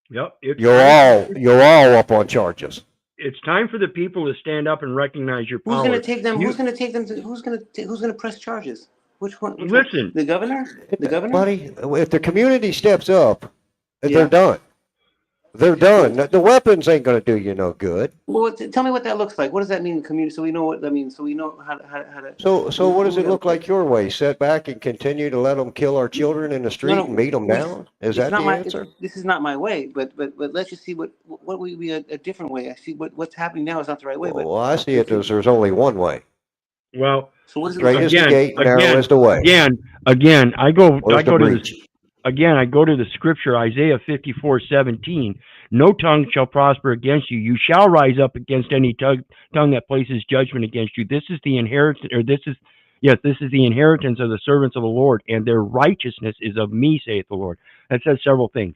Yep. You're all up on charges. It's time for the people to stand up and recognize your power. Who's going to take them? Who's going to take them? Who's going to press charges? Which one? Listen, the governor. The governor, buddy. If the community steps up, Yeah. they're done. They're done. The weapons ain't going to do you no good. Well, tell me what that looks like. What does that mean, community? So we know what that means. So we know how to. So what does it look like your way? Sit back and continue to let them kill our children in the street and beat them down? Is that the answer? This is not my way, but let's just see what would be a different way. I see what's happening now is not the right way. Well, I see it as there's only one way. well, So what is Straight it? as the gate, narrow as the way. Again, I go Where's the to breach? I go to the scripture, Isaiah 54:17. No tongue shall prosper against you. You shall rise up against any tongue that places judgment against you. This is the inheritance, this is the inheritance of the servants of the Lord, and their righteousness is of me, saith the Lord. That says several things.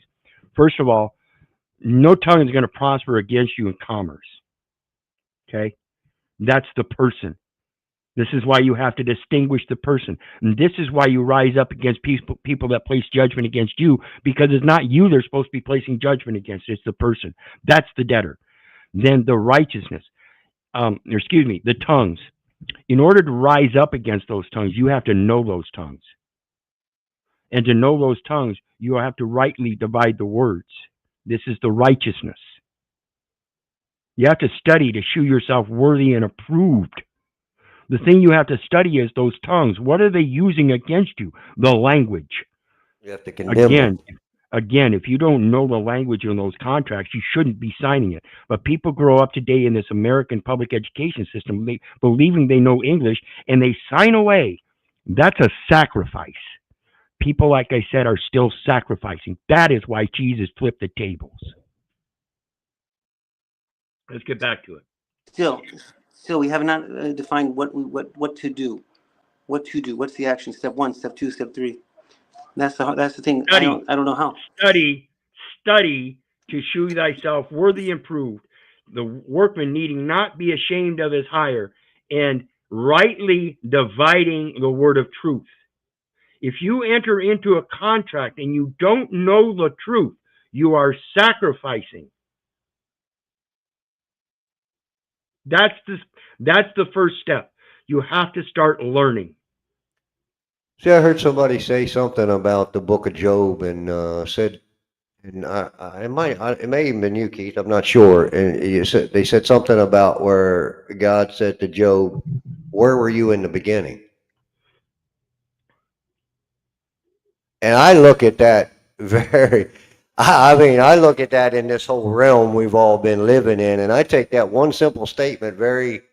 First of all, no tongue is going to prosper against you in commerce. Okay? That's the person. This is why you have to distinguish the person. And this is why you rise up against people that place judgment against you, because it's not you they're supposed to be placing judgment against. It's the person. That's the debtor. Then the righteousness, the tongues. In order to rise up against those tongues, you have to know those tongues. And to know those tongues, you have to rightly divide the words. This is the righteousness. You have to study to shew yourself worthy and approved. The thing you have to study is those tongues. What are they using against you? The language. You have to condemn them. Again, if you don't know the language in those contracts, you shouldn't be signing it. But people grow up today in this American public education system, believing they know English, and they sign away. That's a sacrifice. People, like I said, are still sacrificing. That is why Jesus flipped the tables. Let's get back to it. Still, we have not defined what to do. what to do. What's the action? Step 1, step 2, step 3. That's the thing. Study. I don't know how. Study to shew thyself worthy and proved, the workman needing not be ashamed of his hire, and rightly dividing the word of truth. If you enter into a contract and you don't know the truth, you are sacrificing. That's the first step. You have to start learning. See, I heard somebody say something about the book of Job and said, and it may even been you, Keith, I'm not sure. And they said something about where God said to Job, where were you in the beginning? And I look at that I look at that in this whole realm we've all been living in, and I take that one simple statement very,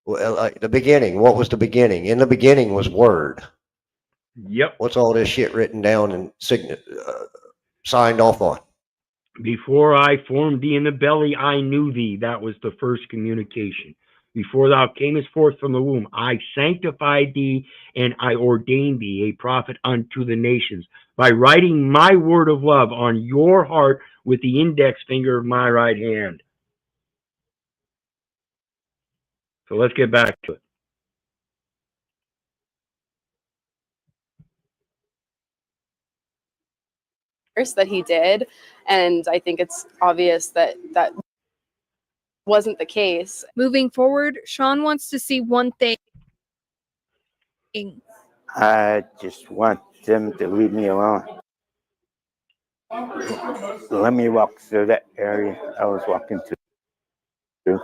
like the beginning. What was the beginning? In the beginning was Word. Yep. What's all this shit written down and signed off on? Before I formed thee in the belly, I knew thee. That was the first communication. Before thou camest forth from the womb, I sanctified thee, and I ordained thee a prophet unto the nations, by writing my word of love on your heart with the index finger of my right hand. So let's get back to it. That he did, and I think it's obvious that that wasn't the case. Moving forward, Sean wants to see one thing. I just want them to leave me alone. Let me walk through that area I was walking through.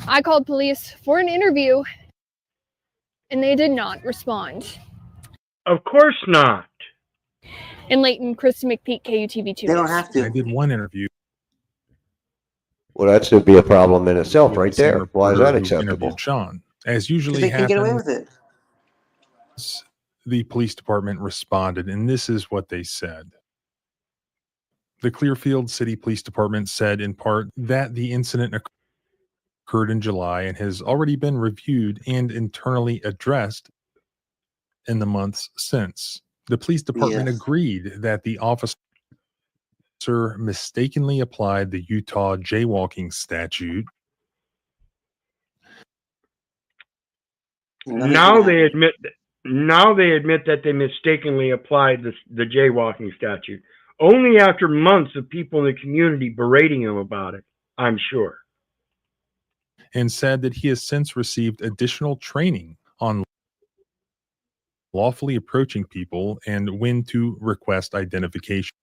I called police for an interview, and they did not respond. Of course not. In Layton, Kristen McPeak, KUTV 2 They don't News. have to. I did one interview. Well, that should be a problem in itself with right the same there. Why is that reporter who acceptable? interviewed Sean. As Because usually they can get away happens, with it. the police department responded, and this is what they said. The Clearfield City Police Department said in part that the incident occurred in July and has already been reviewed and internally addressed in the months since. The police department Yes. agreed that the officer mistakenly applied the Utah jaywalking statute. Now they admit that they mistakenly applied the jaywalking statute. Only after months of people in the community berating him about it, I'm sure. And said that he has since received additional training on lawfully approaching people and when to request identification.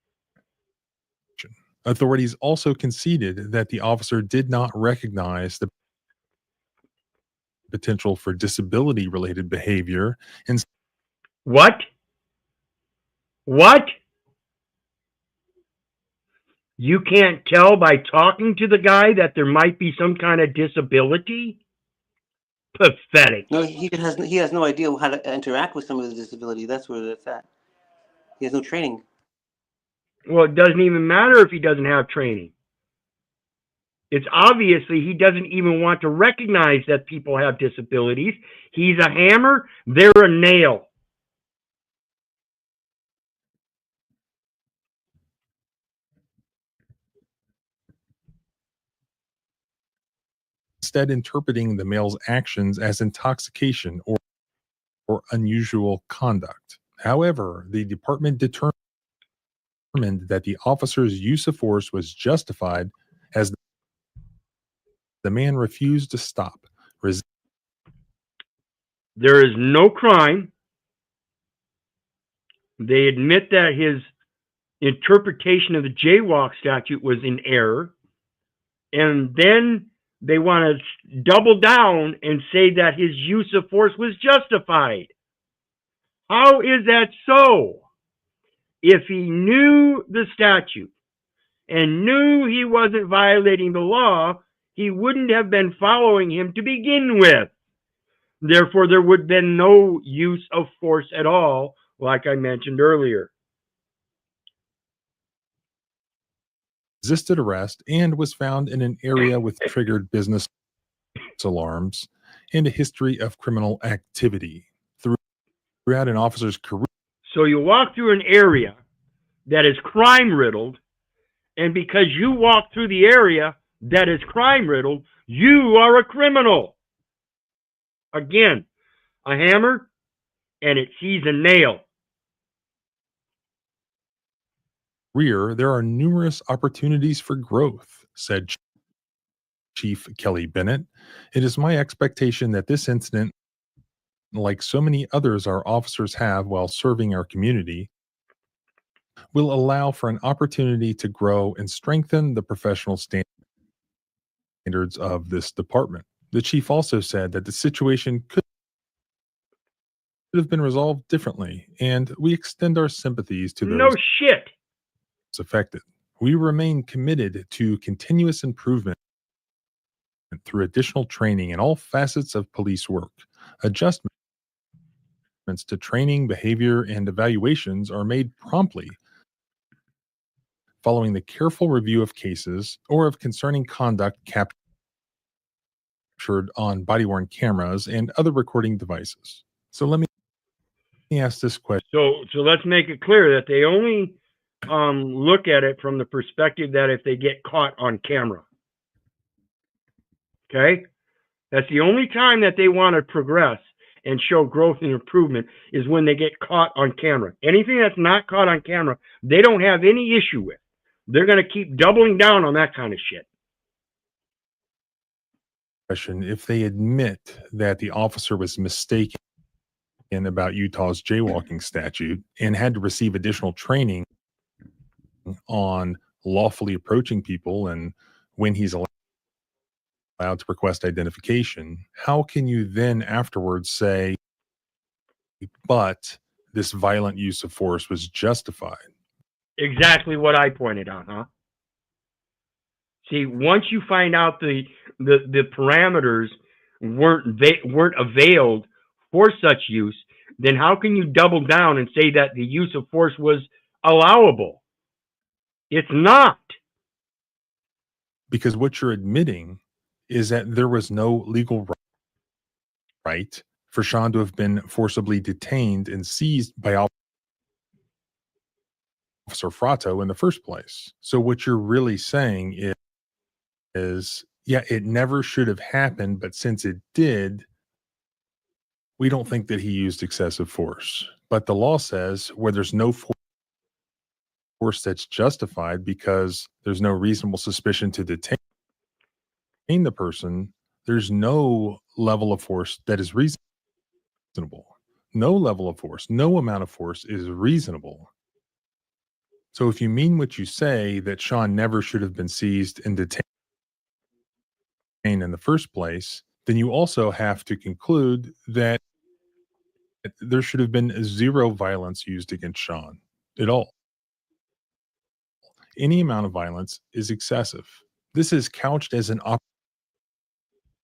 Authorities also conceded that the officer did not recognize the potential for disability-related behavior and What? You can't tell by talking to the guy that there might be some kind of disability? Pathetic. No, he has no idea how to interact with someone with a disability. That's where that's at. He has no training. Well, it doesn't even matter if he doesn't have training. It's obviously he doesn't even want to recognize that people have disabilities. He's a hammer, they're a nail. instead interpreting the male's actions as intoxication or unusual conduct. However, the department determined that the officer's use of force was justified as the man refused to stop. There is no crime. They admit that his interpretation of the jaywalk statute was in error. And then they want to double down and say that his use of force was justified. How is that so? If he knew the statute and knew he wasn't violating the law, he wouldn't have been following him to begin with. Therefore, there would have been no use of force at all, like I mentioned earlier. Resisted arrest and was found in an area with triggered business alarms and a history of criminal activity. Throughout an officer's career. So you walk through an area that is crime riddled, and because you walk through the area that is crime riddled, you are a criminal. Again, a hammer and it sees a nail. There are numerous opportunities for growth, said Chief Kelly Bennett. It is my expectation that this incident, like so many others our officers have while serving our community, will allow for an opportunity to grow and strengthen the professional standards of this department. The chief also said that the situation could have been resolved differently, and we extend our sympathies to those affected. We remain committed to continuous improvement through additional training in all facets of police work. Adjustments to training, behavior, and evaluations are made promptly following the careful review of cases or of concerning conduct captured on body-worn cameras and other recording devices. So let me ask this question. So let's make it clear that they only look at it from the perspective that if they get caught on camera. Okay? That's the only time that they want to progress and show growth and improvement is when they get caught on camera. Anything that's not caught on camera, they don't have any issue with. They're going to keep doubling down on that kind of shit. If they admit that the officer was mistaken about Utah's jaywalking statute and had to receive additional training on lawfully approaching people and when he's allowed to request identification, how can you then afterwards say, but this violent use of force was justified? Exactly what I pointed out, huh? See, once you find out the parameters weren't availed for such use, then how can you double down and say that the use of force was allowable? It's not. Because what you're admitting is that there was no legal right for Sean to have been forcibly detained and seized by Officer Fratto in the first place. So what you're really saying is, yeah, it never should have happened, but since it did, we don't think that he used excessive force. But the law says where there's no force that's justified because there's no reasonable suspicion to detain the person, there's no level of force that is reasonable. No level of force, no amount of force is reasonable. So if you mean what you say, that Sean never should have been seized and detained in the first place, then you also have to conclude that there should have been zero violence used against Sean at all. Any amount of violence is excessive. This is couched as an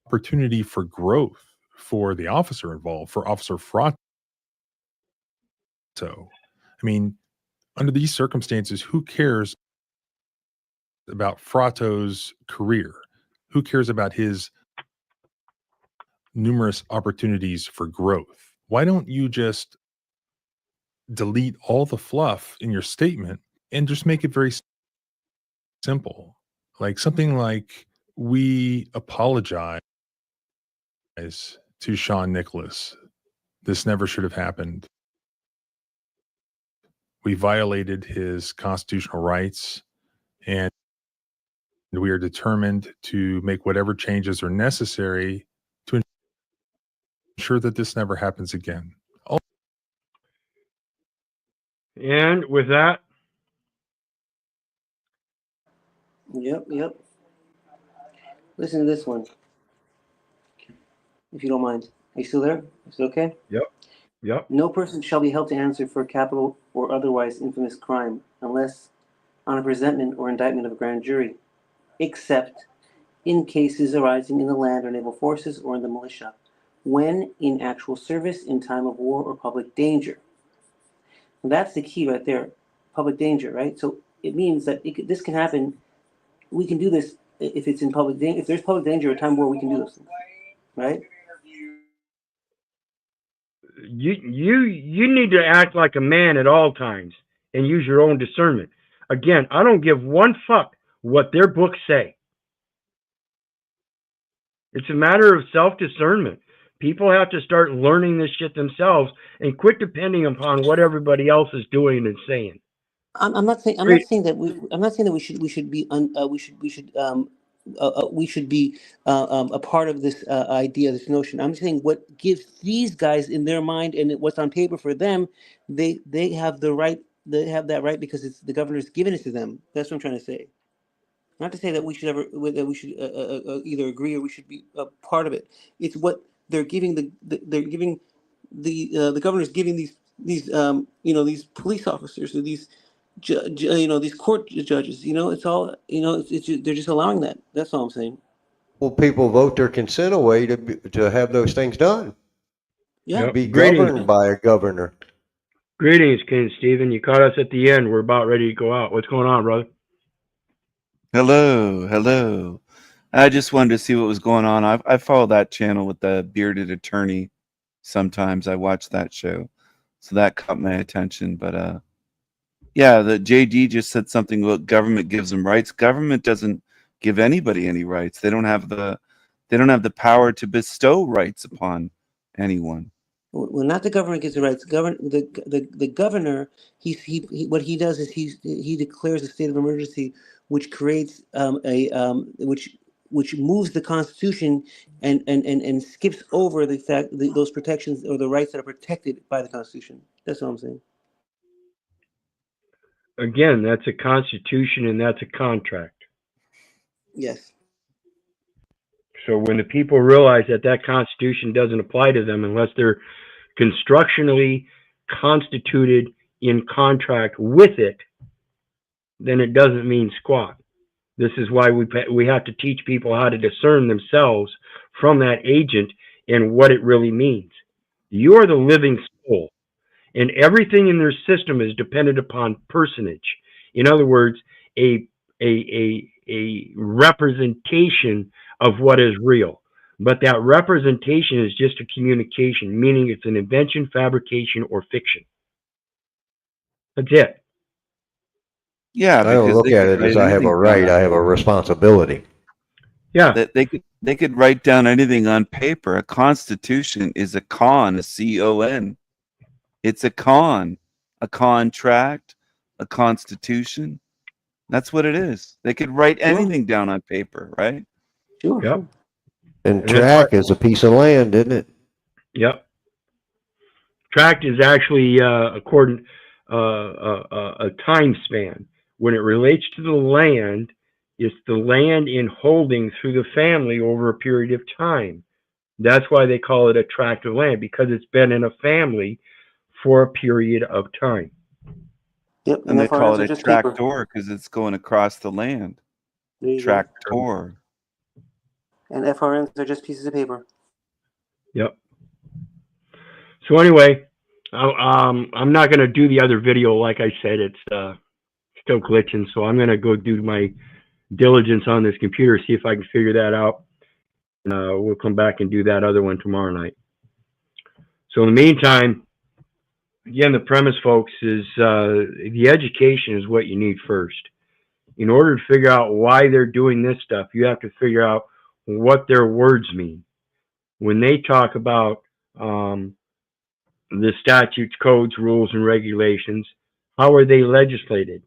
opportunity for growth for the officer involved, for Officer Fratto. I mean, under these circumstances, who cares about Fratto's career? Who cares about his numerous opportunities for growth? Why don't you just delete all the fluff in your statement and just make it very simple? Like something like, we apologize to Sean Nicholas. This never should have happened. We violated his constitutional rights, and we are determined to make whatever changes are necessary to ensure that this never happens again. And with that, Yep. Listen to this one, if you don't mind. Are you still there? Is it okay? Yep. No person shall be held to answer for capital or otherwise infamous crime unless on a presentment or indictment of a grand jury, except in cases arising in the land or naval forces or in the militia, when in actual service in time of war or public danger. And that's the key right there, public danger, right? So it means that this can happen. We can do this if it's in public danger. If there's public danger or time of war, we can do this, right? you need to act like a man at all times and use your own discernment. Again, I don't give one fuck what their books say. It's a matter of self-discernment. People have to start learning this shit themselves and quit depending upon what everybody else is doing and saying. I'm not saying that we should be a part of this idea, this notion. I'm saying what gives these guys in their mind and what's on paper for them, they have the right. They have that right because it's the governor's given it to them. That's what I'm trying to say. Not to say that we should either agree or we should be a part of it. It's what they're giving the governor's giving these these police officers or these these court judges. It's all they're just allowing that. That's all I'm saying. Well, people vote their consent away to have those things done. Yeah. To be Greetings. governed by a governor. Greetings, King Stephen. You caught us at the end. We're about ready to go out. What's going on, brother? Hello. I just wanted to see what was going on. I follow that channel with the bearded attorney. Sometimes I watch that show, so that caught my attention. But yeah, the JD just said something about government gives them rights. Government doesn't give anybody any rights. They don't have the power to bestow rights upon anyone. Well, not the government gives the rights. The governor, what he does is he declares a state of emergency, which creates which moves the Constitution and skips over the fact those protections or the rights that are protected by the Constitution. That's what I'm saying. Again, that's a constitution and that's a contract. Yes. So when the people realize that that constitution doesn't apply to them unless they're constructionally constituted in contract with it, then it doesn't mean squat. This is why we have to teach people how to discern themselves from that agent and what it really means. You are the living soul, and everything in their system is dependent upon personage. In other words, a representation of what is real. But that representation is just a communication, meaning it's an invention, fabrication, or fiction. That's it. Yeah, I don't look at it as I have a right, I have a responsibility. Yeah. They could write down anything on paper. A constitution is a con, a C-O-N. It's a con, a contract, a constitution. That's what it is. They could write anything down on paper, right? Sure. Yep. And tract is a piece of land, isn't it? Yep. Tract is actually a time span. When it relates to the land, it's the land in holding through the family over a period of time. That's why they call it a tract of land, because it's been in a family for a period of time. Yep. And they call it a tractor because it's going across the land. Tractor. And FRNs are just pieces of paper. Yep. So anyway, I'm not going to do the other video. Like I said, it's still glitching. So I'm going to go do my diligence on this computer, see if I can figure that out. And we'll come back and do that other one tomorrow night. So in the meantime, again, the premise, folks, is the education is what you need first. In order to figure out why they're doing this stuff, you have to figure out what their words mean. When they talk about the statutes, codes, rules, and regulations, how are they legislated?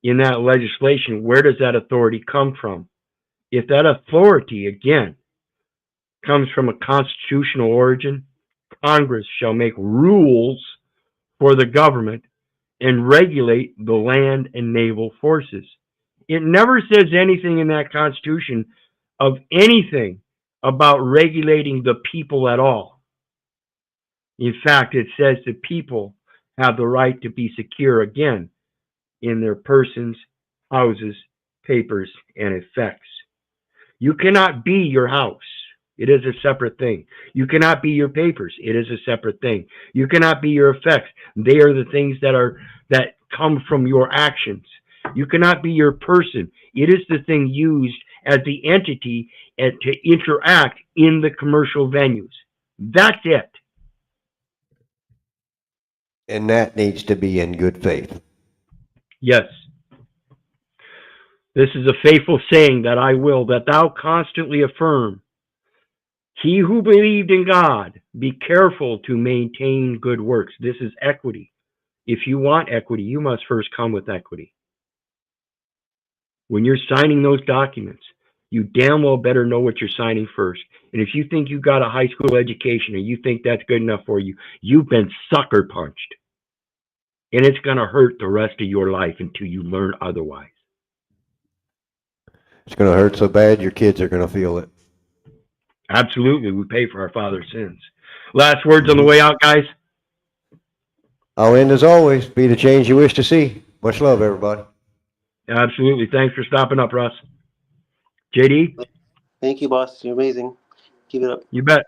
In that legislation, where does that authority come from? If that authority, again, comes from a constitutional origin, Congress shall make rules for the government and regulate the land and naval forces. It never says anything in that Constitution of anything about regulating the people at all. In fact, it says the people have the right to be secure again in their persons, houses, papers, and effects. You cannot be your house. It is a separate thing. You cannot be your papers. It is a separate thing. You cannot be your effects. They are the things that come from your actions. You cannot be your person. It is the thing used as the entity to interact in the commercial venues. That's it. And that needs to be in good faith. Yes. This is a faithful saying that I will, that thou constantly affirm. He who believed in God, be careful to maintain good works. This is equity. If you want equity, you must first come with equity. When you're signing those documents, you damn well better know what you're signing first. And if you think you got a high school education and you think that's good enough for you, you've been sucker punched. And it's going to hurt the rest of your life until you learn otherwise. It's going to hurt so bad your kids are going to feel it. Absolutely. We pay for our father's sins. Last words on the way out, guys. I'll end as always. Be the change you wish to see. Much love, everybody. Absolutely. Thanks for stopping up, Russ. JD? Thank you, boss. You're amazing. Keep it up. You bet.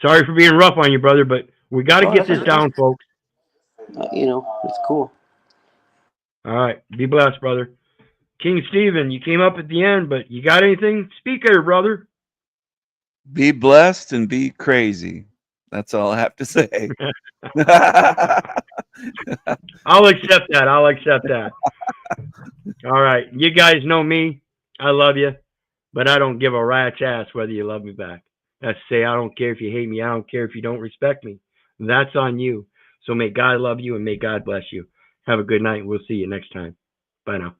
Sorry for being rough on you, brother, but we got to Oh, get this down, folks. It's cool. All right. Be blessed, brother. King Stephen, you came up at the end, but you got anything? Speak here, brother. Be blessed and be crazy. That's all I have to say. I'll accept that. I'll accept that. All right. You guys know me. I love you, but I don't give a rat's ass whether you love me back. That's to say, I don't care if you hate me. I don't care if you don't respect me. That's on you. So may God love you and may God bless you. Have a good night. We'll see you next time. Bye now.